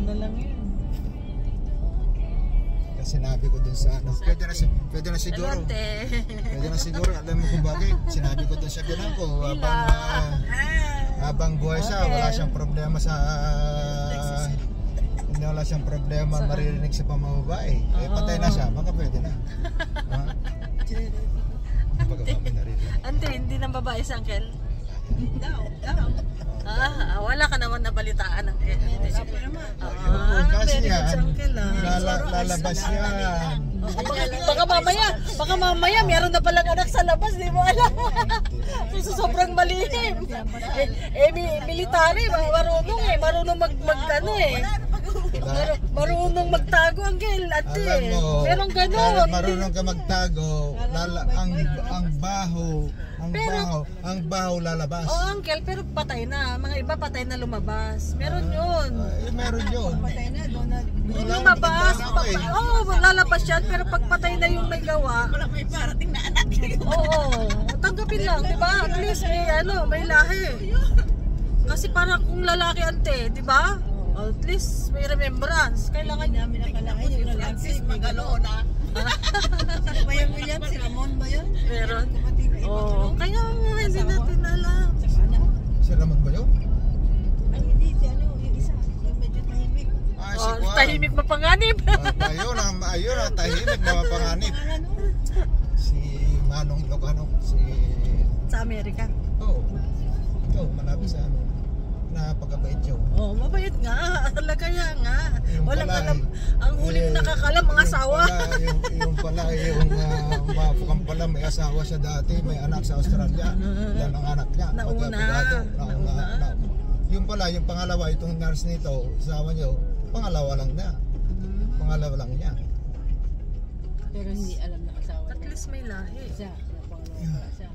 na lang yun. Sinabi ko dun sa ano, pwede na siguro. Pwede na siguro, alam mo kung bakit. Sinabi ko dun sa binan ko, habang buhay siya, wala siyang problema sa wala siyang problema maririnig sa pamamabae. Eh patay na siya, baka pwede na. Baka kami naririnig. Ante, hindi nang babae si Uncle? Wala ka naman nabalitaan, Uncle. Kasi yan, lalabas yan. Baka mamaya meron na palang anak sa labas, di mo alam. Sobrang malihim. Military, marunong marunong magtago, Uncle. Ate, merong gano'n. Marunong ka magtago, ang baho lalabas. Oo, Uncle, pero patay na. Mga iba patay na lumabas. Meron yun. Meron yun. Patay na, doon na. Lumabas. Lalabas yan. Pero pag patay na yung may gawa. Wala may parating na anak. Oo. Tanggapin lang, di ba? At least may lahi. Kasi parang kung lalaki, ante, di ba? At least may remembrance. Kailangan namin nakalaki yung Francis Magalo na. Sino ba yung William? Si Ramon ba yun? Meron. Oo. Kaya hindi natin alam. Si Ramon ba yun? Ay hindi, si yung isa. Yung medyo tahimik. Tahimik mapanganib. Ayun ang tahimik na mapanganib. Si Manong Ilocano. Sa Amerika. Oo. Ikaw, malapit sa ano. Napakabait yun. Oo, mabait nga. Talaga yan nga. Walang alam. Ang huling nakakalam, mga asawa. Yung pala may asawa siya dati. May anak sa Australia. Yan ang anak niya. Nauna. Yung pala, yung pangalawa, itong nurse nito, asawa niyo, pangalawa lang niya. Pangalawa lang niya. Pero hindi alam na asawa niya. At least may lahi. Siya, pangalawa siya.